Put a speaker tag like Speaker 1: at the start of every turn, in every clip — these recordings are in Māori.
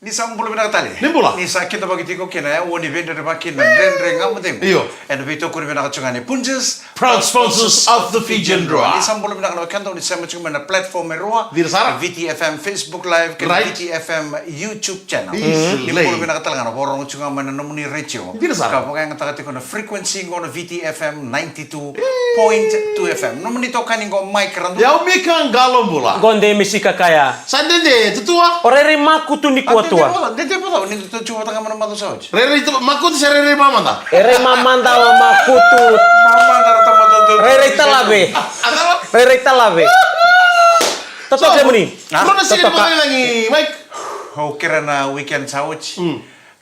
Speaker 1: Ni sambul bina katali.
Speaker 2: Nimbula.
Speaker 1: Ni sakit bagi tiko kena ya. Woni benda de makin reng ngamutim.
Speaker 2: Iyo.
Speaker 1: And bito kuri bina kacungani punjes.
Speaker 2: Proud sponsors of the Fijian Roa.
Speaker 1: Ni sambul bina kana kanto ni sama cuma na platform Roa.
Speaker 2: Dir Sarah.
Speaker 1: VTFM Facebook Live ke
Speaker 2: Right.
Speaker 1: VTFM YouTube channel. Ni
Speaker 2: Easily.
Speaker 1: bulu bina katala kana borong cuma mana nomuni ratio.
Speaker 2: Dir Sarah.
Speaker 1: Kapag ang takati ko na frequency ko na VTFM 92.2 FM. Nomuni to kaning ko mic randu.
Speaker 2: Ya umika ngalombula.
Speaker 3: Gonde misika kaya.
Speaker 2: Sandende tutua.
Speaker 3: Orere maku tu ni kuatua.
Speaker 1: Dete po ni to cuma tanga mana mato sauj.
Speaker 2: Rere itu makut serere mama ta.
Speaker 3: Ere mamanda wa makutu.
Speaker 1: Mama dar tamo to.
Speaker 3: Rere talabe. Rere talabe. Toto dia muni.
Speaker 2: Mana sih
Speaker 3: Toto
Speaker 2: mana lagi, Mike?
Speaker 1: Ho kira na weekend sauj.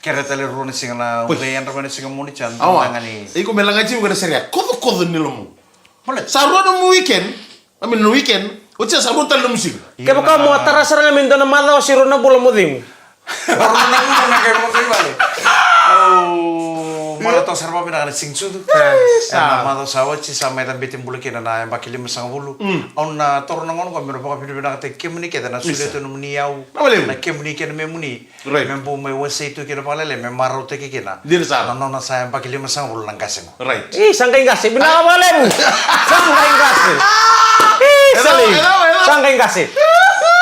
Speaker 1: Kira tele rone singa na weyan rone singa muni chan
Speaker 2: Awa.
Speaker 1: tangani.
Speaker 2: Iku melang aja bukan seria. Kodo nilomu.
Speaker 1: Boleh.
Speaker 2: Sarua no weekend. I mean no weekend. Ucia sabu tal musik.
Speaker 3: Kaya baka mo atarasara nga mindo na mala o siro na bula mo din.
Speaker 1: Orang na kayak mo bale. Oh, mara to sarba bina kana sing sudu. Na mado sauj si sama tan bitim bulu kina na bakili masang bulu. On na torno ngon ko mero baka bina kate kemuni keda na sule to muni yau. Na kemuni kena memuni.
Speaker 2: Right.
Speaker 1: Membu me wese itu kena palele me maro te kina.
Speaker 2: Dir Sarah.
Speaker 1: Na na sa bakili masang bulu nang kaseng.
Speaker 2: Right.
Speaker 3: Ih, sangkay kasi. Binakabale mo. Sangkay kasi. Ih, saling. Sangkay kasi.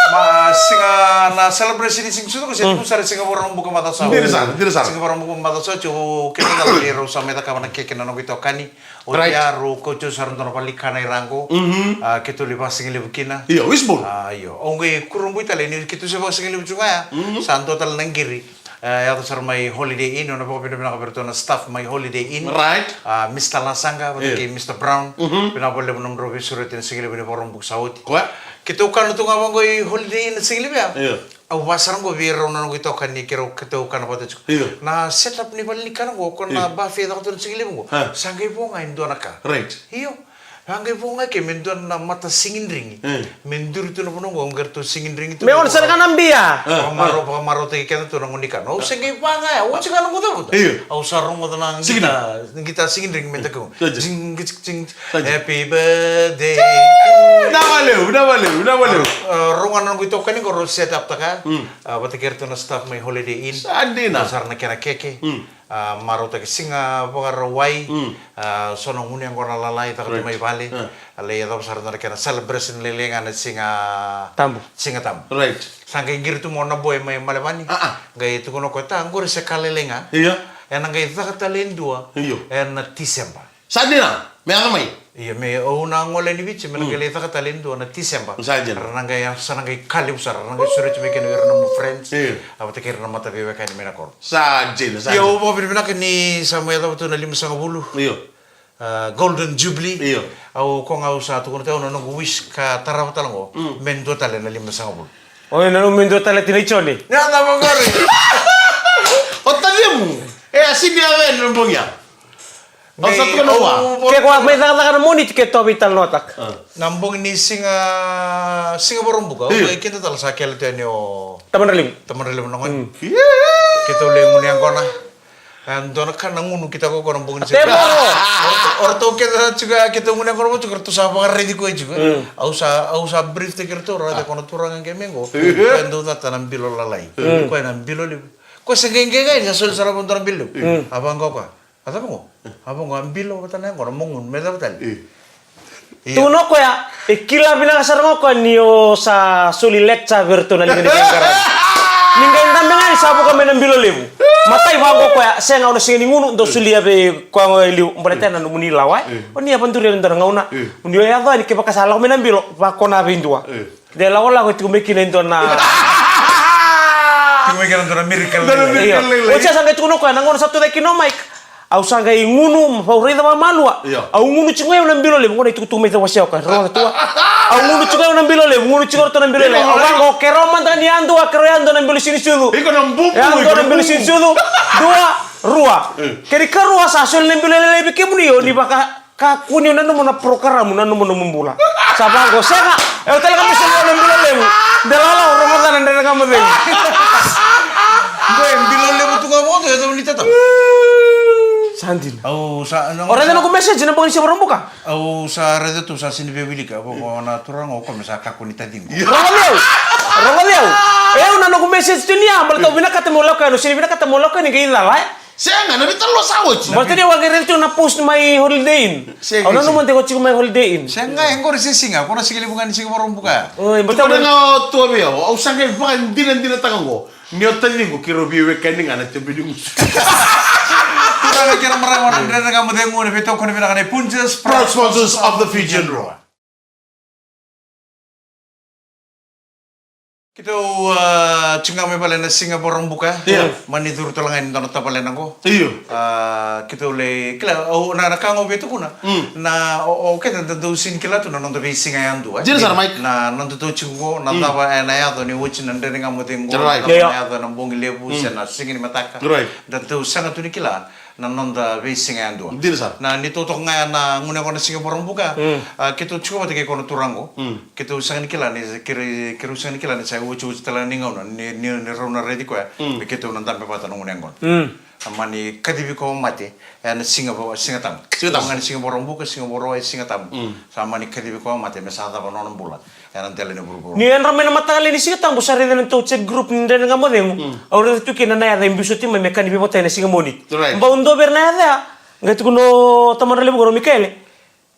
Speaker 1: Ma singa na celebration di sing sudu kasi tu sare singa borong buka mata sa.
Speaker 2: Dir Sarah.
Speaker 1: Singa borong buka mata sa chu kena dal ero sa meta ka na keke na no bito kani. O
Speaker 2: Right.
Speaker 1: ya ro ko chu saron no pali kana irango. Ketu liba singa libu kina.
Speaker 2: Iya, wisbon.
Speaker 1: Ayo, onge kurung buita le ni ketu se ba singa libu chunga ya. Santo tal nangiri. Ya to sar my holiday inn ono po pina kaberto na staff my holiday inn.
Speaker 2: Right.
Speaker 1: Mr. Lasanga, yeah. Mr. Brown, pinapole mo ng Robi Surat na sige libo ni porong buksawot.
Speaker 2: Kwa?
Speaker 1: Kita ukan itu ngabang ko holiday na sige libo ya.
Speaker 2: Iya.
Speaker 1: Aw basarang ko biro na nung ito kan ni kiro kita ukan apa tuh.
Speaker 2: Iya.
Speaker 1: Na setup ni balik kan ko kon na buffet ako tuh sige libo ko. Sanggay po nga indo naka.
Speaker 2: Right.
Speaker 1: Iyo. Hanggang po nga kay mendon na mata singin ring. Mendur itu na punong ko ngar to singin ring itu.
Speaker 3: Meon sa nga nambiya.
Speaker 1: Pamaro tayo kaya ito nang unikan. Oh, sige pa nga. Oh, sige nang kuto.
Speaker 2: Iya.
Speaker 1: Oh, sarong mo nang
Speaker 2: Sige
Speaker 1: kita singin ring menta ko.
Speaker 2: Saja.
Speaker 1: Sing sing
Speaker 2: Saja.
Speaker 1: happy birthday.
Speaker 2: Udah balik.
Speaker 1: Rungan nang kuto kanin ko set up ta ka. Batikir to na staff may holiday inn.
Speaker 2: Sandina.
Speaker 1: Sar na kena keke. Maro ta singa pogar wai. Sono ngunyang ko nalalay ta ko may bale. Ale ya daw sar na kena celebration lelengan singa
Speaker 3: Tambo.
Speaker 1: singa tam.
Speaker 2: Right.
Speaker 1: Sangkay girtu mo na boy may malabani. Gay itu kono kota anggur sa kalelenga.
Speaker 2: Iya.
Speaker 1: En gay ta katalin dua.
Speaker 2: Iyo.
Speaker 1: En na December.
Speaker 2: Sandina. Meang mai.
Speaker 1: Iya me una ngole ni bichi men gay ta katalin dua na December.
Speaker 2: Saja.
Speaker 1: Karena gay sana gay kali usar. Karena gay sure cuma kena irna mo friends.
Speaker 2: Iya.
Speaker 1: Apa te kira mata bebe kan mena kor.
Speaker 2: Sajin.
Speaker 1: Yo mo bibina ni sama ya tu na 510.
Speaker 2: Iyo.
Speaker 1: Golden Jubilee.
Speaker 2: Iyo.
Speaker 1: Au ko nga usa tu kono tao no wish ka taraw talango. Men do talen na 510.
Speaker 3: Oy, nanu mindo tala tinichoni.
Speaker 1: Ya na mo gori.
Speaker 2: Otalimu. Asing dia wen lombongnya. Oh, satu kan Noah.
Speaker 3: Kaya kung may nakalakan mo ni tiket to vital notak.
Speaker 1: Nambong ni singa borong buka.
Speaker 2: Iya.
Speaker 1: Okay, kita tal sa kel tenyo
Speaker 3: Taman ralim.
Speaker 1: teman relem nongon.
Speaker 2: Iya.
Speaker 1: Kita ule nguni ang kona. And doon kan nangunu kita ko nambong ni
Speaker 3: Temo!
Speaker 1: Orto kita juga kita nguni ang kona juga tu sa mga ready ko juga. Au sa brief te kerto rada kono turang ang kemengo. Kendo na tanam bilo lalay. Ko nang bilo li. Ko sa gengge sa sul sa rabon tanam bilo. Abang ko ka. Ata mo? Abang ko ang bilo tanam ko mongun meda betal.
Speaker 3: Tuno ko ya, ikila binakasarang ko niyo sa suli lecture virtual na linigangkaran. Ninggain tandangan sabu kami ng bilolimu. Matay bago ko ya, saya ngauna singin ngunu do suli abe ko ang liu umbalete na numuni lawai. Oni apa turi ndar ngauna. Undio ya va ni ke bakasala ko menang bilo ba ko na bindua. De la wala ko tumeki nendo na.
Speaker 1: Tingwe kan dona miracle.
Speaker 3: Iya. Ocha sangga tuno ko nangon satu deki no mic. Au sangga ngunu favorita ma malua. Au ngunu cingwe nang bilolimu ngone itu tume ta wasya ka ro tua. Au ngunu cingwe nang bilolimu ngunu cingwe to nang bilolimu. Abang ko keroman tan yandu akroyando nang bilu sini sulu.
Speaker 2: Iko nang bubu.
Speaker 3: Yang nang bilu sini sulu. Dua rua. Keri kerua sa sul nang bilole bikin munio ni baka kakuni nanu mona program nanu mona membula. Sabang ko seka. Tel kami semua nang bilolimu. Dalala Ramadan nang kamu deh.
Speaker 1: Gue bilolimu tu ngamo tu ya tu ni tetap.
Speaker 3: Sandin.
Speaker 1: Au sa
Speaker 3: Orang yang aku message na pangisi orang buka.
Speaker 1: Au sa rede tu sa sini bebili ka ko na turang o ko mesa ka kunita dingo.
Speaker 3: Rongaliau. una no message tu niya, balto bina katemo loka, no sini bina katemo loka ni kaila lai.
Speaker 2: Saya nggak nabi terlalu sawit.
Speaker 3: Balto dia wagirel tu na post my holiday in. Ano naman teko chiku my holiday in.
Speaker 1: Saya enggak yang kau di singa, kau nasi kali bukan di singa orang buka.
Speaker 3: Oh,
Speaker 2: Betul
Speaker 3: balto
Speaker 2: nggak tua biar, aku sangat bukan dina tangan gua. Nyotan nih gua kira biar weekending anak coba di
Speaker 1: Kurang kira mereka orang dari kamu tengok ni betul kau ni bilang ni punches
Speaker 2: proud sponsors of the Fijian Roar.
Speaker 1: Kita cungang me palen na singa orang buka. Mani tur talangan tanah tapalen ako.
Speaker 2: Iyo.
Speaker 1: Kita oleh kila na nakango beto kuna. Na kita tentu sin kila tu na nonton be singa yang dua.
Speaker 2: Jadi sar Mike.
Speaker 1: Na nonton tu cungo na tapa na ya tu ni wucin na dari kamu tengok.
Speaker 2: Right.
Speaker 1: Na ya tu na bongi lebu na singin mataka.
Speaker 2: Right.
Speaker 1: Dan tu sangat tu ni kila. Na nonton be singa yang dua.
Speaker 2: Jadi sar.
Speaker 1: Na ni tutok nga na nguna ko na singa orang buka. Kita cukup mati ko na turango. Kita sangat kila ni kira sangat kila ni saya wucu telah ningau na ni rona ready ko ya. Kita na tampe pata nung nengon. Amani kadibi ko mati na singa tam. Ngani singa orang buka singa boroi singa tam. Sama ni kadibi ko mati mesata pa nonon bulat. Yan tele ni buru.
Speaker 3: Ni en ramai na matagali ni singa tam busari na to chat group ni na ngamo deng. Aure tu kina na ya da imbiso tim me kani bibota na singa moni.
Speaker 2: Right.
Speaker 3: Ba undo ber na ya. Ngai tu no tamar lebu goro Michele.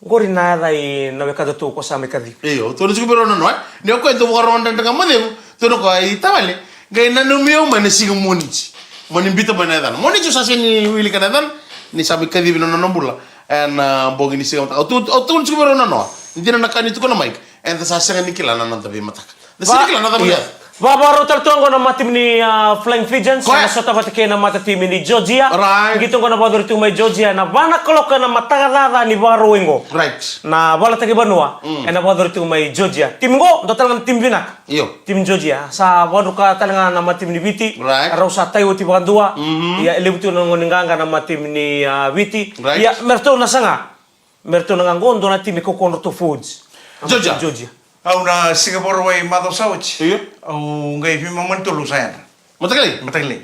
Speaker 3: Gori na ya na bekado tu ko sa me kadi.
Speaker 2: Iyo, tu nusuk berono no. Ni aku itu bukan orang tentang kamu deh. Tu nuk ay tawale. Gaya na numio mana sih monici. Moni bita banadan. Monici sasa ni wili kanadan. Ni sabi kadi binono nombula. En bogi ni sih. Tu nusuk berono no. Hindi na nakani tu ko na Mike. En sasa ni kila na nanti matak. Sini kila na tabi.
Speaker 3: Babaro tertuang ko na matim ni Flying Fijians na sota patike na mata tim ni Georgia.
Speaker 2: Right.
Speaker 3: Gitu ko na bador tu may Georgia na bana koloka na matagadada ni baro wengo.
Speaker 2: Right.
Speaker 3: Na bala tagi banua. Na bador tu may Georgia. Tim go do talagang tim binak.
Speaker 2: Iyo.
Speaker 3: Tim Georgia sa bador ka talaga na matim ni Viti.
Speaker 2: Right.
Speaker 3: Araw sa tayo ti bagandua. Ya elebutu na ngoninganga na matim ni Viti.
Speaker 2: Right.
Speaker 3: Ya merto na sanga. Merto na ngondo na tim ko Conroe Foods.
Speaker 2: Georgia.
Speaker 3: Georgia.
Speaker 1: Au na Singapore way mado sawch.
Speaker 2: Iyo.
Speaker 1: Au ngai fi mamantulu saya.
Speaker 2: Matakali.
Speaker 1: Matagli.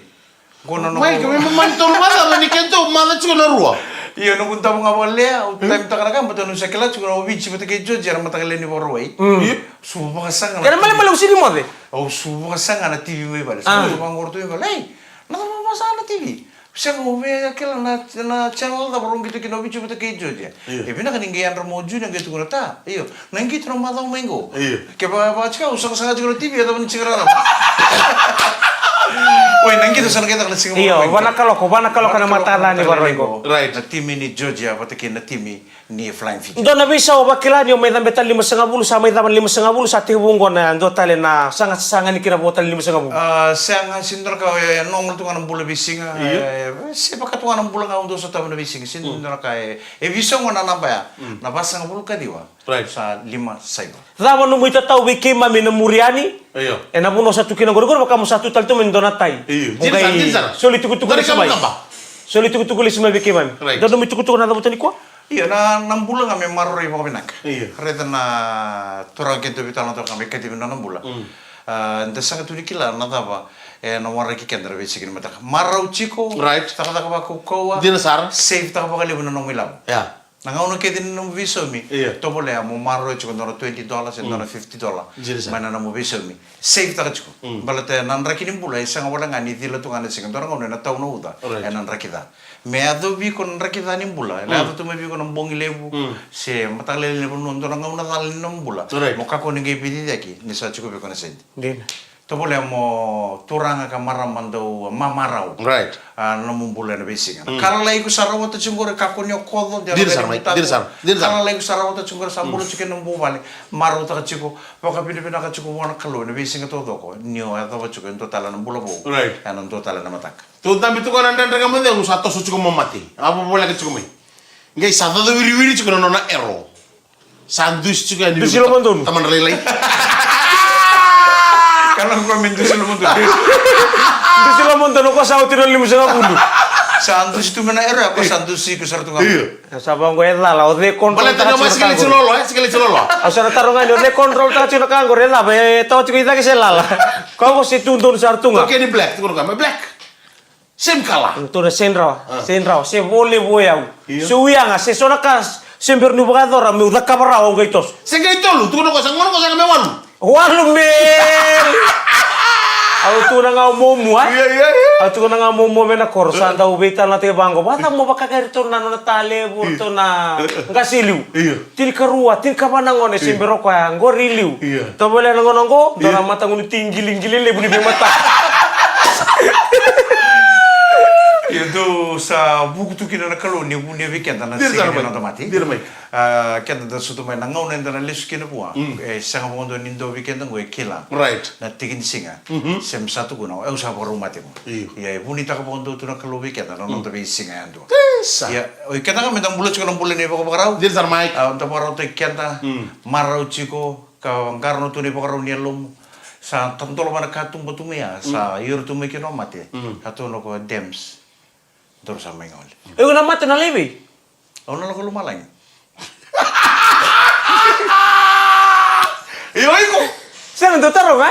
Speaker 1: Kono no.
Speaker 2: Mike, kami memantau mana ni kento mana cuci na ruah.
Speaker 1: Iya no kunta mga wale au time takara kan betul nusa kala cukup bici betul kejo jara matagli ni borway. Iya. Subuh kasang.
Speaker 3: Kaya malam sini mo de.
Speaker 1: Au subuh kasang ana TV way balik. Subuh pangortu way balik. Nada masalah TV. Siya ko may kailan na channel na barong gitu kinobi cuma kejo dia. Bina kan inggian remoju yang gitu kurata. Iyo, nanggi tu rumah tahu minggu. Kaya baca kau usah sangat juga TV atau mencegah apa. Woi, nanggi tu sana kita kalau singa.
Speaker 3: Iyo, bana kalau na matala ni baroingo.
Speaker 2: Right.
Speaker 1: Na tim ni Georgia, pati na tim ni Flying Fijian.
Speaker 3: Do na bisa o bakila ni o may dambe tal 5.50 sa may daman 5.50 sa tihubunggo na do tale na sangat ni kira botal 5.50.
Speaker 1: Saya ngasih kau ya nomor tu kan bulu bisinga. Siapa katu kan bulu ngau untuk satu bulu bisinga. Sindor kau bisa ngona napa ya? Na pasang bulu kadiwa.
Speaker 2: Right.
Speaker 1: Sa 5 cyber.
Speaker 3: Dama no mo itatao wiki mami na Muriani.
Speaker 2: Iyo.
Speaker 3: E na puno sa tukin gor maka mo sa tutal to men donatai.
Speaker 2: Iyo.
Speaker 3: Okay. Soli tukutuku
Speaker 2: Dari
Speaker 3: sa may.
Speaker 2: kamu apa?
Speaker 3: Soli tukutuku sa may wiki mami.
Speaker 2: Right.
Speaker 3: Do no mo tukutuku na dabutan ni ko.
Speaker 1: Iya, na 6 bulan kami maroi pa binak.
Speaker 2: Iya.
Speaker 1: Reda na turang kento bitalo to kami kati na 6 bulan. Nda sanga tu dikila na taba. Na wara ki kendra besi kin mata. Marau chiko.
Speaker 2: Right.
Speaker 1: Taka ba ko kowa.
Speaker 2: Dina sar.
Speaker 1: Save taka ba kali na nong milam.
Speaker 2: Ya.
Speaker 1: Nangauna ke din no viso mi.
Speaker 2: Iya.
Speaker 1: To bole mo maroi chiko no $20 and no $50.
Speaker 2: Jiri sa.
Speaker 1: Mana na mo viso mi. Save taka chiko. Balate nan rakini bula isanga wala ngani dilo tu ngani singa dorang ngone na tau no uda. Nan rakida. Me ado bi kon rakida ni bula. La ado tu me bi kon bongi lebu. Se matale lebu no dorang ngona dal ni bula. Mo ka ko ngi bi di aki ni sa chiko bi kon send.
Speaker 3: Din.
Speaker 1: To bole mo turanga ka maramando mamarau.
Speaker 2: Right.
Speaker 1: No mo bula na bisinga. Kala lai ko sarawa to chungore ka ko nyo kodo de.
Speaker 2: Dir sar, dir sar.
Speaker 1: Kala lai ko sarawa to chungore sambulo chicken no bubali. Maru ta chiko. Poka pini pina ka chiko wana kalo na bisinga to doko. Nio ata ba chiko to tala na bula bo.
Speaker 2: Right.
Speaker 1: Anan to tala na matak.
Speaker 2: Tu tambi tu kan anda kamu deh usah to suci kamu mati. Apa boleh ke cukup? Nggak satu tu wiri cukup nona ero. Sandwich juga ni.
Speaker 3: Bisi lo montun.
Speaker 2: Taman relay.
Speaker 1: Kalau ko min dusu mo to.
Speaker 3: Bisi lo monton ko sa utiro 5.50.
Speaker 1: Sandwich tu mana era ko sandwich ko sartu ngam.
Speaker 2: Iya.
Speaker 3: Sabang ko ela la o de control.
Speaker 2: Boleh tengok mas sekali celolo, sekali celolo.
Speaker 3: Asara tarungan o de control ta chuna kan gore la be to chiko ita ke selala. Ko si tundun sartunga.
Speaker 2: Oke ni black, tu kan black. Sem kalah.
Speaker 3: Tu na senra, se vole voyau. Se uianga se sona kas sempre no bugador me uda cabra o gaitos.
Speaker 2: Sekali tolu, tu kan kau sangon kau sangat mewan.
Speaker 3: Walu men. Au tu na nga momo
Speaker 2: Iya, iya, iya.
Speaker 3: Au tu na nga momo mena korsan ta ubita na te bango. Bata mo baka kay to na na tale burto na ngasiliu.
Speaker 2: Iya.
Speaker 3: Tin karua, tin kapanangone simbero ko ya ngoriliu.
Speaker 2: Iya.
Speaker 3: To bole ngonongo, dora mata ngunu tinggilin-gilin le buni mata.
Speaker 1: Itu sa buku tu kina na kalau ni punya weekend na
Speaker 2: Dir
Speaker 1: sige
Speaker 2: tarmai.
Speaker 1: na mati.
Speaker 2: Dir mai.
Speaker 1: Kena da sutu mai na ngau na na lesu kina pua. Sanga mo ndo nindo weekend ngoi kila.
Speaker 2: Right.
Speaker 1: Na tikin singa. Sem satu guna. Sa baru mati mo.
Speaker 2: Iyo.
Speaker 1: Ya buni tak pondo tu na kalau weekend na nonton be singa ando.
Speaker 2: Sa.
Speaker 1: Ya, oi kena ka metang bulat ko bulan ni poko parau.
Speaker 2: Dir tarmai.
Speaker 1: Untuk parau te kenta marau chiko ka karno tu ni parau ni lom. Sa tantolo mana katung batumia sa yur tu me kino mati. Katung ko dems. Terus sama ngol.
Speaker 3: Eu na mata na lebe.
Speaker 1: Ono lo kalau malang.
Speaker 2: Iyo iko.
Speaker 3: Sen ndo taro ga?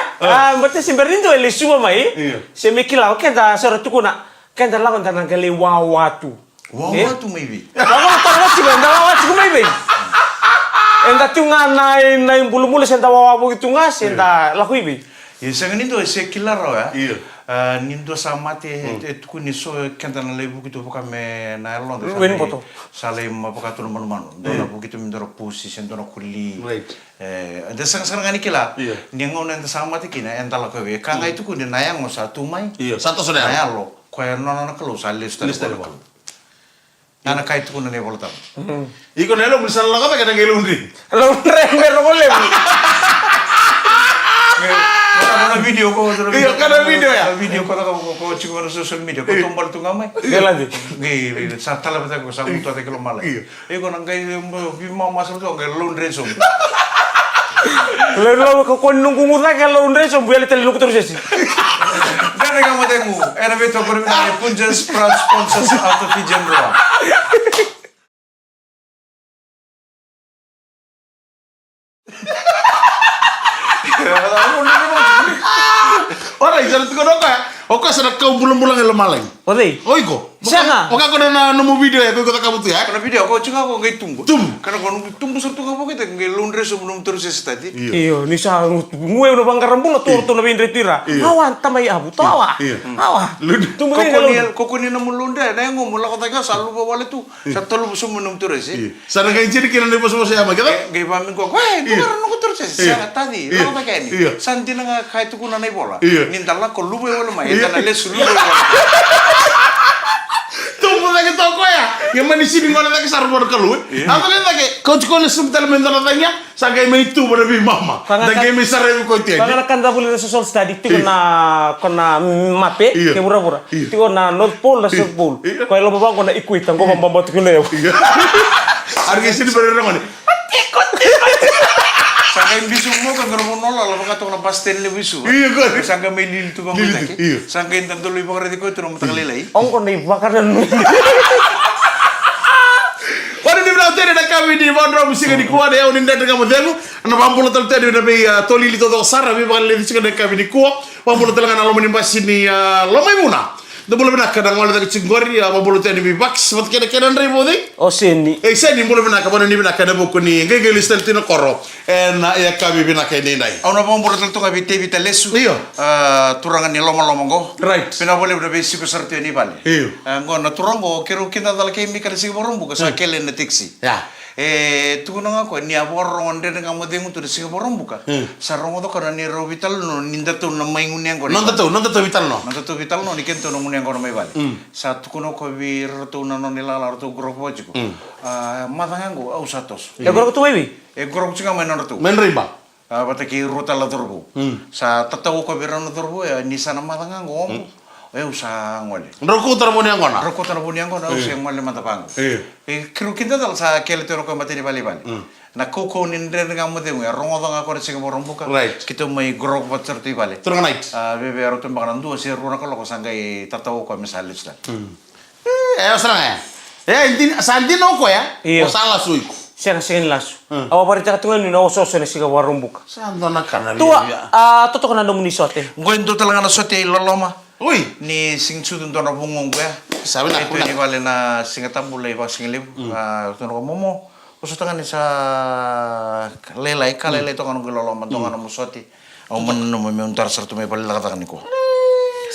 Speaker 3: Mbate simberindo ele suwa mai.
Speaker 2: Iya.
Speaker 3: Se mekila o kenda sora tukuna. Kenda lawan tanang kali wawatu.
Speaker 1: Wow, tu maybe.
Speaker 3: Lawan tanang si benda wawatu mai be. Enda tunga na bulu-bulu senta wawabu tunga senta lakui be.
Speaker 1: Ya sangat itu saya kilar ya.
Speaker 2: Iya.
Speaker 1: Nindo sama te tu ni so kenta na lebu gitu bukan me na elon.
Speaker 3: Wen poto.
Speaker 1: Saleh ma bukan tu manu. Dona begitu mindoro pusi sentona kuli.
Speaker 2: Right.
Speaker 1: Ada sang ngani kila.
Speaker 2: Iya.
Speaker 1: Ningon enta sama te kina enta la kowe. Kanga itu kun nayang mo satu mai.
Speaker 2: Iya. Santos na.
Speaker 1: Nayang lo. Koe nona kalau saleh
Speaker 2: Lista
Speaker 1: stari.
Speaker 2: de
Speaker 1: Nana kait kun ne boltam.
Speaker 2: Iko nelo bisa lang ka kadang gelundri.
Speaker 3: Lawan rember ko lebu.
Speaker 1: Ada video ko,
Speaker 2: Iya, kada video ya?
Speaker 1: Video ko ko cuma na social media ko tombal tu ngamai.
Speaker 3: Gela di.
Speaker 1: Gay, sa tala bata ko sa muto te kilo mala.
Speaker 2: Iya.
Speaker 1: Ko nang gay bi ma masal to ngai lundre so.
Speaker 3: Lalu ko kon nunggu ngurna kalau undre so buya tele lu terus sih.
Speaker 1: Dane ka matemu, era veto por mi punjas sponsors out of Fijian Roa.
Speaker 2: Ora isa tu kono ka. Oka sana kau bulan-bulan ele maleng.
Speaker 3: Ode.
Speaker 2: Oiko.
Speaker 3: Sana.
Speaker 2: Oka ko na nemu video ya ko kata kamu tu ya.
Speaker 1: Karena video ko cuma ko ngai tumbu.
Speaker 2: Tum.
Speaker 1: Karena ko tumbu surtu ka kita ngai lundre so belum terus tadi.
Speaker 3: Iyo, ni sa ngwe no bangkaran bulo to na bindre tira. Awan tamay abu to awa. Awa. Tunggu
Speaker 1: Koko ni namun lundre na ngo mula ko taga salu bawale tu. Sa tolu so menum terus eh.
Speaker 2: Sana kau jadi kira ni bos-bos ya kita.
Speaker 1: Gay pamin ko, "Weh, tumaran ko terus sa tadi." Lawa ta kani. Santi na nga kahit ko na bola. Nindala ko lubo wala mai. Enta na les lubo.
Speaker 2: Tunggu lagi toko ya. Yang mana sini mana lagi sarbor kalu. Apa kan lagi? Kau cuma sebentar mentor tanya. Sagai itu pada bi mama. Lagi misare ko tiyan.
Speaker 3: Bangana kan dabuli na social study ti kona mape ke mura-mura. Ti na North Pole na South Pole. Ko lo bang ko na ikuitan ko bambambat ko na.
Speaker 2: Harga sini berenang ni.
Speaker 1: Sangka bisu mo kan kalau mau nolak, kalau kata orang pastel le bisu.
Speaker 2: Iya kan.
Speaker 1: Sangka melil tu bang kita. Sangka intan tu lebih bakar di kau tu orang tak lelai.
Speaker 3: Ong ko na ibakar na.
Speaker 2: Wala di bilang tadi nak kami di mana mesti di kuat ya unin dari kamu dulu. Anak pampulo tadi tadi udah bi toli itu tuh sar, tapi bakal lebih sih kami di kuat. Pampulo tadi kan alam menimpa sini lomai muna. Dah boleh benak kadang malah dari cinggori ya pampulo tadi bi baks. Seperti kira-kira dari bodi.
Speaker 3: O seni.
Speaker 2: Saya ni boleh benak kapan ni benak kada buku ni. Gaya listel tino koro. Ya kami benak ini nai.
Speaker 1: Awak nak pun tu kami tebi lesu.
Speaker 2: Iya.
Speaker 1: Turangan ni loma-loma go.
Speaker 2: Right.
Speaker 1: Pina boleh udah besi besar tu ni balik.
Speaker 2: Iya.
Speaker 1: Ngo na turang go kira kita dalam kami kalau sih borong buka sa kelen na tiksi.
Speaker 2: Ya.
Speaker 1: Tu nang ako ni abor onde nga mo dengu tu sing borong buka. Sa rongo to kana ni robital no ninda tu na maingun yang go.
Speaker 2: Nonton tu vital no.
Speaker 1: Nanti tu vital no ni kento no ngunyang kono may bali. Sa tu kuno ko bir tu na no nila lar tu grok bojiku. Matangan go au satos.
Speaker 3: Ya goro tu baby.
Speaker 1: Grok cunga main no tu.
Speaker 2: Menrimba.
Speaker 1: Bata ki ruta la turbo. Sa tataw ko bir no turbo ya ni sana matangan go. Usa ngole.
Speaker 2: Roku termoni yang kona.
Speaker 1: Roko tan buni ngo usa ngole matapang.
Speaker 2: Iya.
Speaker 1: Kru kinta dal sa kele tero ko matini bali bali. Na koko nindre nga mo de rongo nga ko sing borong buka.
Speaker 2: Right.
Speaker 1: Kito may grok batter ti bali.
Speaker 2: Turun night.
Speaker 1: Bebe aro tum bakanan du si runa ko loko sangay tataw ko misalis la.
Speaker 2: Serang ya. Inti santi no ko ya.
Speaker 3: Iya.
Speaker 2: O salah suiku.
Speaker 3: Siya na singin laso. Awa parita katungan ni na ososo na siga warung buka.
Speaker 2: Santo na kana.
Speaker 3: Tua, toto ka na nung munisote.
Speaker 1: Ngoin do talaga na sote loloma.
Speaker 2: Uy.
Speaker 1: Ni sing sudun to na bungong ko ya.
Speaker 2: Sabi na
Speaker 1: Ito ni bali na singatambulay ba singilib. Tuno ko momo. Uso tangan ni sa lelay kalelay to kanong loloma to kanong musote. Au man no may untar sarto may palilakatan ni ko.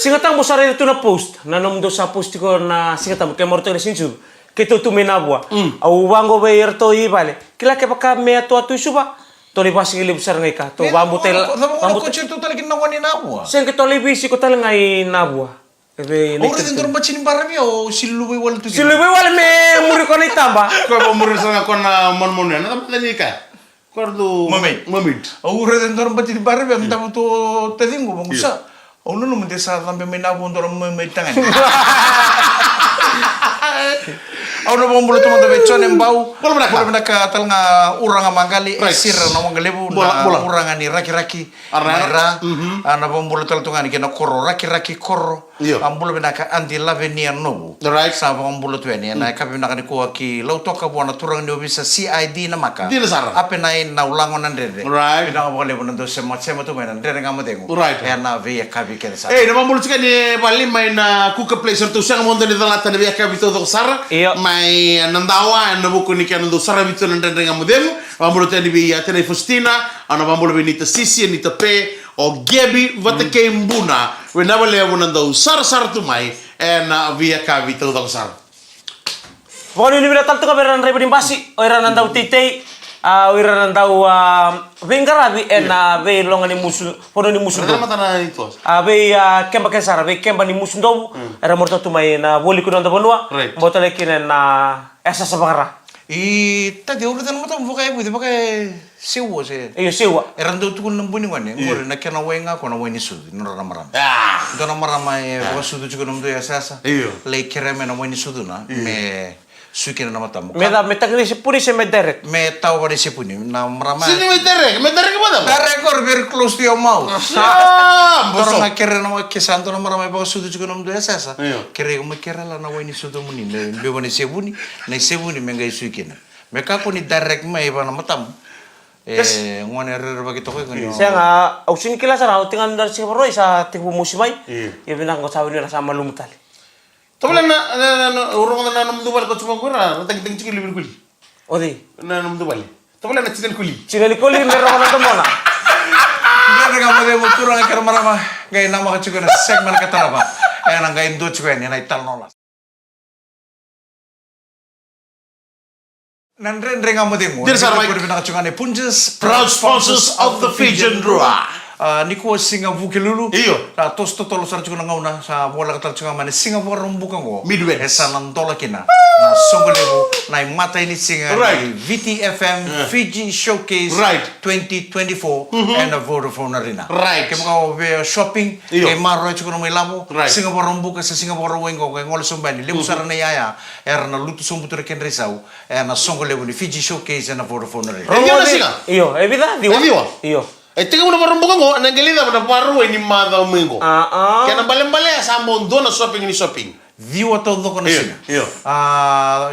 Speaker 3: Singatang mo sarili ito na post. Nanom do sa post ko na singatang kay morto na sinsu. Kito tu menabwa. Au wango be yerto ibale. Kila ke baka me atu suba. Toli pasi gilib sar ngai ka. To bambu tel.
Speaker 1: Bambu tel tu talaga nawani na ako.
Speaker 3: Sen ke toli bisi ko tal ngai nabwa. Ebe
Speaker 1: Ora dentro macini barami o silluwe wala tu.
Speaker 3: Siluwe wala me muri ko ni tamba.
Speaker 2: Ko ba mur sa ko na mon na tam tani ka. Kordo
Speaker 1: Mamit. Ora dentro macini barami ang tamu tu tadingo bangsa. Ono no mende sa tambe me na bondoro me tangan. Ono bang bulu teman teman con yang bau. Boleh mereka tal nga urang mangali sir na mangalebu na urang ani raki mera ana bang bulu tal tungani kena korro raki korro ambulu benaka andi lavenia no sa bang bulu tu ni na kapi benaka ni kuwa ki lau toka buana turang ni bisa CID na maka apa nai na ulangon andrede benaka mangalebu nando sema tu mainan ndere ngamo dengu na via kapi kena sa
Speaker 2: na bang bulu tuka ni bali main kuka place tu sang mondo ni dalata ni via kapi tu sar mai nandawa na buku ni kan do sara bitu nandre ngamo dengu bambulu tani bi atene Faustina ana bambulu benita sisi ni pe o gebi vate ke mbuna we na wale wona do sar tu mai na via kavi to do sar
Speaker 3: Pokoknya ini bila tal tu kaberan rebe dimbasi oiran nandau titei oiran nandau bengkarabi na be longa ni musul pono ni musul do
Speaker 2: mata na itu
Speaker 3: be kemba kesara be kemba ni musul do era morto tu mai na boli kuno nda bonua botale kinen na esa sabara
Speaker 1: tadi udah tan mata buka ibu pakai sewa se
Speaker 3: iyo sewa
Speaker 1: eran do tu kun buni wane ngore na kena wenga kona weni sud no ramaram do ramaram mai buka sudu juga nomdo ya sasa le kereme na weni sudu na me sukin na mata mo
Speaker 3: me tagri se puri se me derek
Speaker 1: me tau pada se puni na marama
Speaker 2: sini me derek apa
Speaker 1: derek or very close to your mouth
Speaker 2: boso
Speaker 1: na kere na kesanto na marama buka sudu juga nomdo ya sasa kere mo kere la na weni sudu muni me be wane se buni na se buni me ngai sukin me ka ko ni derek mai ba na matam ngone rer bagi toko ko ni
Speaker 3: saya nga au sin kila sara tingan dar si roi sa tibu musimai ya binang ko sawi ni sama lumutali
Speaker 2: Tobelan na urong na nam dubal ko cuma gura tang tang cikili bil kuli
Speaker 3: odi
Speaker 2: na nam dubal tobelan na cikil kuli
Speaker 3: Cingali koli meron na tomona
Speaker 1: Gana kamu dia muturang ke marama gay nama ka chukuna segmen ka taraba ay nang gay ndo chukuen yan ay talnola Nandren kamu dia mo
Speaker 2: Dir sar mai
Speaker 1: punjes
Speaker 2: proud sponsors of the Fijian Rua
Speaker 1: Niko Singapore lulu.
Speaker 2: Iyo.
Speaker 1: Tos to tolo sar chukuna ngauna sa bola katal chunga mane Singapore rumbuka ngo.
Speaker 2: Midwest.
Speaker 1: Esa nantola kina. Na songolego na mata ini singa VTFM Fiji Showcase 2024 and a Vodafone Arena. Kemo ka be shopping ke maro chukuna mai lamo Singapore rumbuka sa Singapore wengo ke ngol sombani lemu sar na yaya era na lutu sombutura ken resau na songolego ni Fiji Showcase and a Vodafone Arena.
Speaker 3: Iyo, evida diwa. Iyo.
Speaker 2: Teka mo na marumbukan ko, nangalida na paru ni mada umingo. Kaya na bale-bale sa mondo na shopping ni shopping.
Speaker 1: Viu todo con isso.
Speaker 2: Iyo.
Speaker 1: Na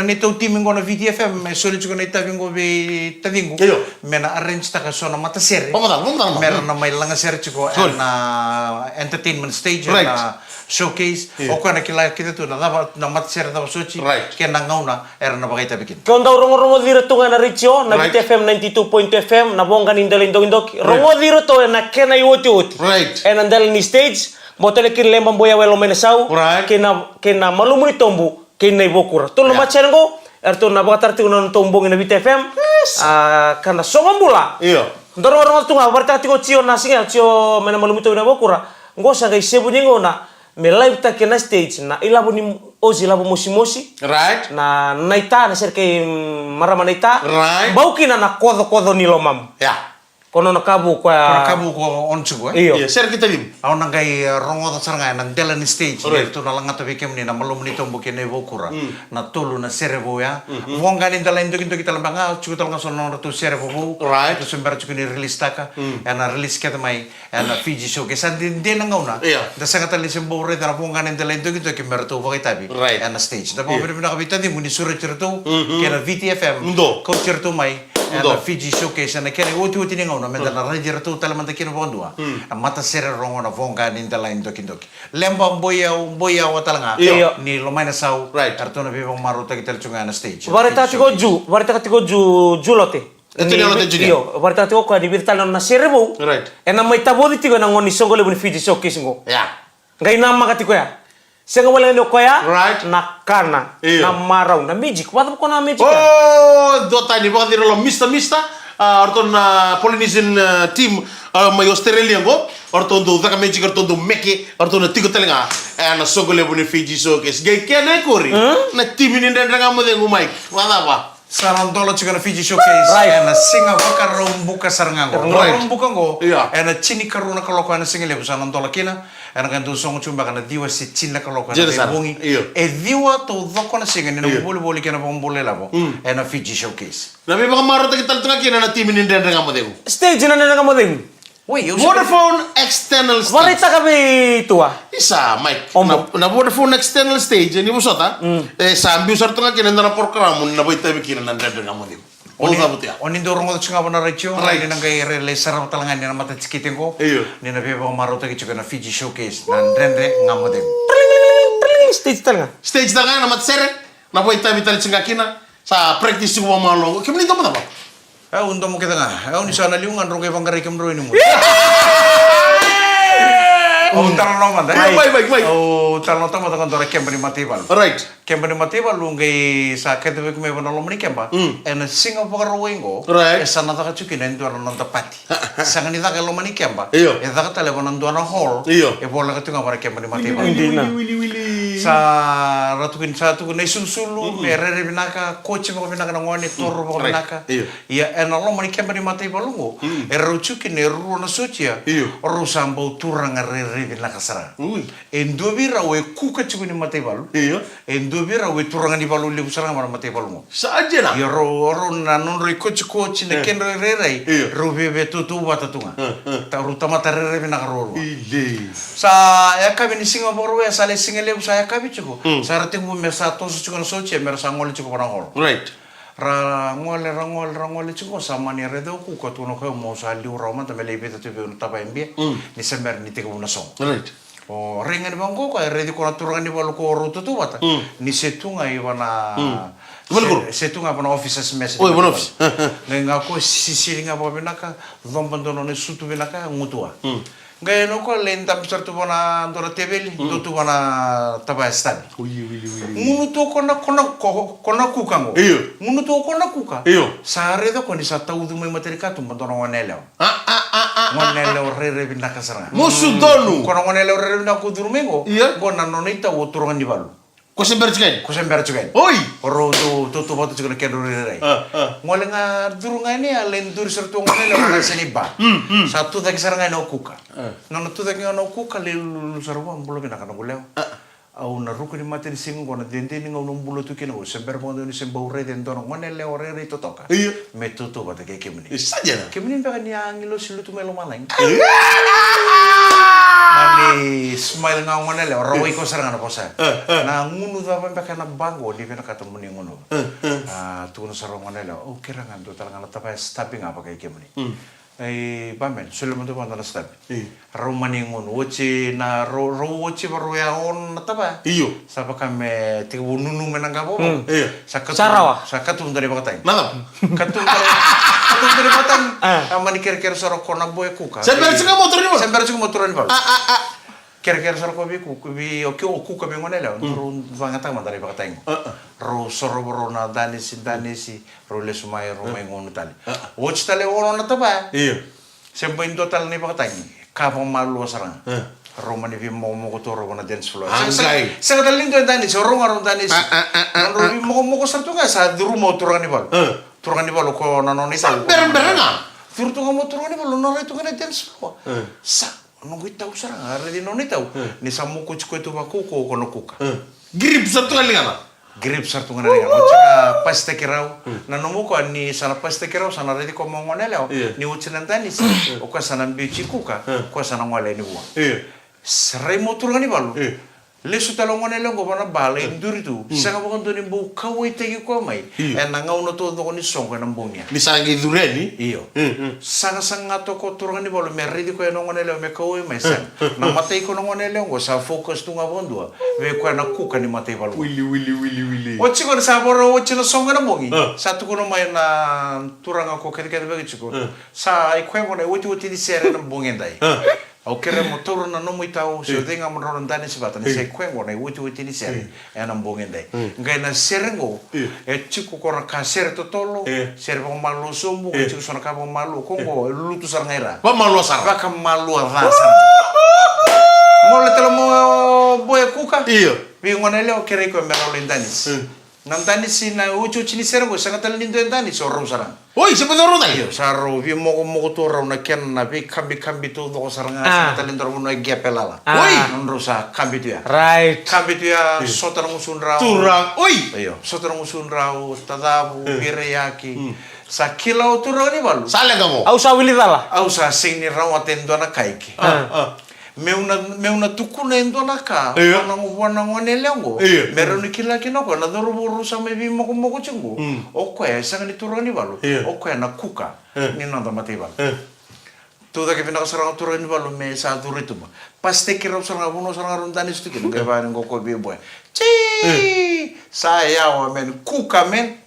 Speaker 1: nito team ngo na VTFM, solo chuko na tabingo be tabingo. Mena arrange ta ka so na mata serie.
Speaker 2: Pamata.
Speaker 1: Meron na may langa serie chuko na entertainment stage na showcase. O ko na kila kita tu na mata serie na sochi. Kaya na ngauna era na bagay tabikin.
Speaker 3: Kung daw rongo diro to nga na Richo, na VTFM 92.fm, na bongga indok rongo diro to na kena iwoti. And andal ni stage. Botele kin lembang boya welo menesau kena malumuni tombu kena ibokura tolo machengo erto na batar ti unon tombong na BTFM kana songambula ndoro rongo tunga barta ti ko cio na singa cio mena malumuni tombu na bokura ngo sa ga isebu nyingo na me live ta kena stage na ilabu ni ozi labu mosi na naita na serke marama naita bau kina na kodo ni lomam kono na kabu ko
Speaker 1: on chugo
Speaker 2: iya ser kita lim
Speaker 1: aw na gay rongo ta saranga na dela ni stage to na langa to bikem ni na malum ni tombo kene bokura na tulu na serebo ya vonga ni dala indo kita lambanga chugo talanga sono to serebo to sembar chugo ni release taka na release kete mai na Fiji Showcase and din na ngauna da sanga tali sembo re na vonga ni dala indo kita kemer to bagay tabi na stage da po na kabita di muni suru tirto kena VTFM ko tirto mai na Fiji Showcase na kene uti ni ngauna menda na radio tu talaman takino bondua mata sere rongo na vonga ni dala indoki lemba boya watalanga ni lomaina sau kartona bibang maruta kita chunga na stage
Speaker 3: wareta tiko ju julote
Speaker 2: Itu dia lo tujuh.
Speaker 3: Iyo, berarti ko di birtal na serebo.
Speaker 2: Right.
Speaker 3: Ena mai tabodi tigo na ngoni songole buni Fiji showcase ngo.
Speaker 2: Ya.
Speaker 3: Ngai nama kati ko ya. Senga wala ndo ko ya.
Speaker 2: Right.
Speaker 3: Na kana,
Speaker 2: Iyo.
Speaker 3: na marau, na magic. Wata ko na magic.
Speaker 2: Oh, dota ni bakal lo Mr. Orton Polynesian team mai Australia go. Orton do zaka magic orton do meke, orton tigo telinga. Na songole buni Fiji showcase. Gai kene kori. Na team ini ndanga mo de ngumai. Wala ba?
Speaker 1: Sarantolo chika na Fiji showcase.
Speaker 3: Right.
Speaker 1: Ena singa waka rombuka sarangango.
Speaker 2: Right.
Speaker 1: Rombuka ngo.
Speaker 2: Yeah.
Speaker 1: Ena chini karuna kaloko ena singa lebu sarantolo kina. Ena kantu songo chumba kana diwa si china kaloko ena
Speaker 2: Jadi sana.
Speaker 1: bungi.
Speaker 2: Iya.
Speaker 1: E diwa to dhoko na singa nina
Speaker 2: Iya.
Speaker 1: boli kena pambole labo. Ena Fiji showcase.
Speaker 2: Na mi baka maro kita tengah kina na team ini ndanga mo de.
Speaker 3: Stage na nga mo din.
Speaker 1: Wait, you
Speaker 2: Vodafone external stage.
Speaker 3: Warita ka bi tua.
Speaker 2: Isa, Mike.
Speaker 3: Ombo.
Speaker 2: Na Vodafone external stage ni busota. Sambil sarto nga kina na program na boy tabi kina na ndanga mo de. Ono sa butia.
Speaker 1: Oni dorong ko tsinga bana rachio.
Speaker 2: Right.
Speaker 1: Ni nang kay rele sarap talangan ni na mata tsikitin ko.
Speaker 2: Iyo.
Speaker 1: Ni na beba maruto ki chika na Fiji showcase. Na ndrendre ngamodem.
Speaker 3: Stage tanga.
Speaker 2: Stage da nga na matsere. Na boy tabi tali tsinga kina. Sa practice ko malo. Kimni to mo ba?
Speaker 1: Untuk mo kita nga. Ni sana liungan ro kay panggaray kam ro ni mo. Oh, talo no man.
Speaker 2: Baik.
Speaker 1: Oh, talo tamo ta kantor kemba ni matibal.
Speaker 2: Right.
Speaker 1: Kemba ni matibal lu ngay sa ketebe ko may banalo ni kemba. En Singapore ro wengo.
Speaker 2: Right.
Speaker 1: Sana ta kachuki na ndo non tapati. Sanga ni ta ka lo mani kemba.
Speaker 2: Iyo.
Speaker 1: E ta ka tale ko ndo na hall.
Speaker 2: Iyo.
Speaker 1: E bola ka tunga para kemba ni matibal.
Speaker 3: Hindi na.
Speaker 2: Wili.
Speaker 1: Sa ratukin sa tu na isulsulu merere binaka coach mo binaka na ngoni toro mo
Speaker 2: Right.
Speaker 1: binaka.
Speaker 2: Iyo.
Speaker 1: Ya en lo mani kemba ni matibal ngo. E ruchuki ne ru na socia.
Speaker 2: Iyo.
Speaker 1: Ru sambo turanga re binaka sara.
Speaker 2: Ui.
Speaker 1: Endobira we kuka chukuni matibal.
Speaker 2: Iyo.
Speaker 1: Endobira we turanga ni balu libu saranga mara matibal mo.
Speaker 2: Saja na.
Speaker 1: Ya ro na non ro coach ne ken ro re
Speaker 2: Iyo.
Speaker 1: ro bebe tu batatunga. Ta ru tamata re binaka ro.
Speaker 2: Ile.
Speaker 1: Sa ya kabi ni Singapore we sale singele sa ya kabi chuko. Sa rati mo me sa to chuko no soche mer sa ngol chuko na hol.
Speaker 2: Right.
Speaker 1: Rangol chuko sa mani redo ku ko tuno ko mo sa liu roma ta mele beta tu be ta pa mbie. Ni semer ni te ko na song.
Speaker 2: Right.
Speaker 1: O ringa ni bangko ko ready ko na turanga ni balu ko ro tu bata. Ni setunga iwana
Speaker 2: Walgur.
Speaker 1: setunga pa na offices message.
Speaker 2: Oh, bon office.
Speaker 1: Nga ko sisi nga pa binaka dombandono ni sutu binaka ngutua. Gaya no ko lenta pisar tu bona dora tebeli do tu bona taba stadi.
Speaker 2: Wili.
Speaker 1: Munu to kona kuka ngo.
Speaker 2: Iyo.
Speaker 1: Munu to kona kuka.
Speaker 2: Iyo.
Speaker 1: Sare do koni sa tau du mai materika tu bandono ngoneleo.
Speaker 2: Ah.
Speaker 1: Ngoneleo re binaka sara.
Speaker 2: Musu donu.
Speaker 1: Kono ngoneleo re binaka kudurumengo.
Speaker 2: Iya.
Speaker 1: Gona nonita woturangan di balu.
Speaker 2: Ko sember chicken.
Speaker 1: Kusembera juga.
Speaker 2: Oi.
Speaker 1: Oro tu batu juga kendo re. Ngole nga durunga ni alen dur sertu ngoneleo na seniba. Satu tak saranga no kuka. Nono tu tak no kuka le sarwa mbulo binaka no goleo. Au na ruku ni mate ni singo na dente ni ngau mbulo tu kino sember mo ni sembau re den dono ngoneleo re to toka.
Speaker 2: Iya.
Speaker 1: Metutu bata ke kemini.
Speaker 2: Saja na.
Speaker 1: Kemini ba ni angilo silu tu melo malang. Mani smile nga ngoneleo rawai ko saranga na posa. Na ngunu da pa ka na bango di pena kata muni ngono. Tu no sarong ngoneleo. O kira nga do talanga na tapa stepping apa kay kemini. Ai bamen sulu mo to panda na step. Romani ngono wochi na ro wochi baru ya on na tapa.
Speaker 2: Iyo.
Speaker 1: Sapa kame tiga nunu menang kapo.
Speaker 2: Iya.
Speaker 3: Sarawa.
Speaker 1: Sakatum dari bakatay.
Speaker 2: Nada.
Speaker 1: Katum dari batang. Amani kira-kira sorok kona boy kuka.
Speaker 2: Sember chicken motor ni mo.
Speaker 1: Sember chicken motor ni ba? Kira-kira sorok ko bi o kuka bi ngonela. Turun vangata man dari bakatay. Ro soro bro na danisi ro le sumay ro may ngono tali. Watch tali wono na taba.
Speaker 2: Iyo.
Speaker 1: Sembo in total ni bakatay. Kapong malu sarang. Romani vi mo ko toro na dance floor.
Speaker 2: Angay.
Speaker 1: Sa kadaling do dani so ro dani. Ro mo ko sarto nga sa duru mo turang ni ba. Turang ni ba ko nanonita.
Speaker 2: Bereng nga.
Speaker 1: Turto nga mo turang ni ba no rito nga dance floor. Sa no gitaw sarang are di nonita. Ni sa mo ko chiko to ba ko no kuka.
Speaker 2: Grip sa to nga.
Speaker 1: Grip sarto nga nga. Tsaka paste kirao. Nanomo ko ni sana paste kirao sana ready ko mo ngonelao. Ni uchinan dani. O ka sana bichi kuka. Ko sana ngwala ni wa.
Speaker 2: Iya.
Speaker 1: Serai mo turang ni balu. Lesu talongon ele ngo bana bala induri tu. Sanga bukan tu ni bu kau itegi ko mai. Nanga uno tu ndo ni songo na mbonia.
Speaker 2: Ni sangi dureni.
Speaker 1: Iyo. Sanga to ko turanga ni bolo merri di ko nongon ele me kau mai sang. Na matei ko nongon ele ngo sa focus tu nga bondua. We ko na kuka ni matei balo.
Speaker 2: Willy.
Speaker 1: Ochi ko sa boro ochi na songo na mbongi. Satu ko no mai na turanga ko kete bagi chiko. Sa ai ko ngo na uti ni sere na mbongi ndai. Au kere motor na no muitau se denga mo ron dani se batani se kwengo na uti ni sere e na mbongi ndai. Ngai na serengo e chiku ko na ka sere to tolo sere ba malu sombu e chiku sona ka ba malu kongo lutu sarngaira.
Speaker 2: Ba malu sar.
Speaker 1: Ba ka malu avasa. Ngole telo mo boya kuka.
Speaker 2: Iyo.
Speaker 1: Bi ngone leo kere ko meralo danis. Nam danis na uti ni serengo sanga tal lindo danis o sarang.
Speaker 2: Oi, sebenarnya dah.
Speaker 1: Iyo, saro vi mo to raw na ken na vi kambi to do saranga sa talindor mo na gepelala.
Speaker 2: Oi,
Speaker 1: Nonro sa kambi tu ya.
Speaker 3: Right.
Speaker 1: Kambi tu ya sotar musun raw.
Speaker 2: turang. Oi.
Speaker 1: Iyo, sotar musun raw tadabu bireyaki. Sa kilau tu raw ni balu.
Speaker 2: Sale kamu.
Speaker 3: Au sa wili tala.
Speaker 1: Au sa sing ni raw atendo na kaiki. Meuna tukuna endo na ka. Wana ngone lengo. Meron ni kila kinoko na doro buru sa me vi mo chingo. Okwe sanga ni turang ni balu. Okwe na kuka. Ni nanda mati balu. Tuda ke pinaka sarang turang ni balu me sa turitu ma. Paste kira sarang abuno sarang rundani stu kin. Ngai ba ngo ko bi boy. Chi! Saya wa men kuka men.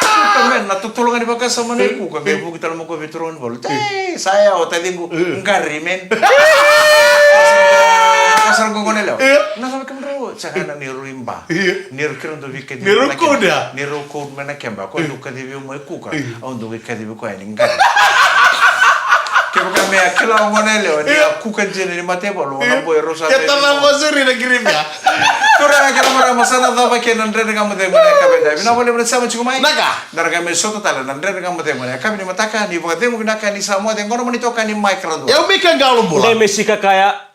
Speaker 1: Kuka men na tutulungan ni baka sama ni kuka. Ngai bu kita mo ko biturun balu. Chi! Saya wa tadi ngari men. Kasar ko nelo. Na sabi kam ro saka na niru imba. Niru kiro do wike.
Speaker 2: Niru koda.
Speaker 1: Niru kod mena kemba ko duka di mo kuka. On do wike di ko ani ngari. Kaya kami akila ngonelo ni kuka jene ni mate bolo na boy rosa.
Speaker 2: Kita na masuri na kirim ya.
Speaker 1: Tura akila mara masana dava ke nandre nga mate mo na kabeda. Bina bole mo sama chumai.
Speaker 2: Naga.
Speaker 1: Naraga me soto tala nandre nga mate mo na kabini mataka ni bogade mo binaka ni samo de ngono mo ni toka ni micro do.
Speaker 2: Ya umikan gaulum bola.
Speaker 3: Udah Messi kakaya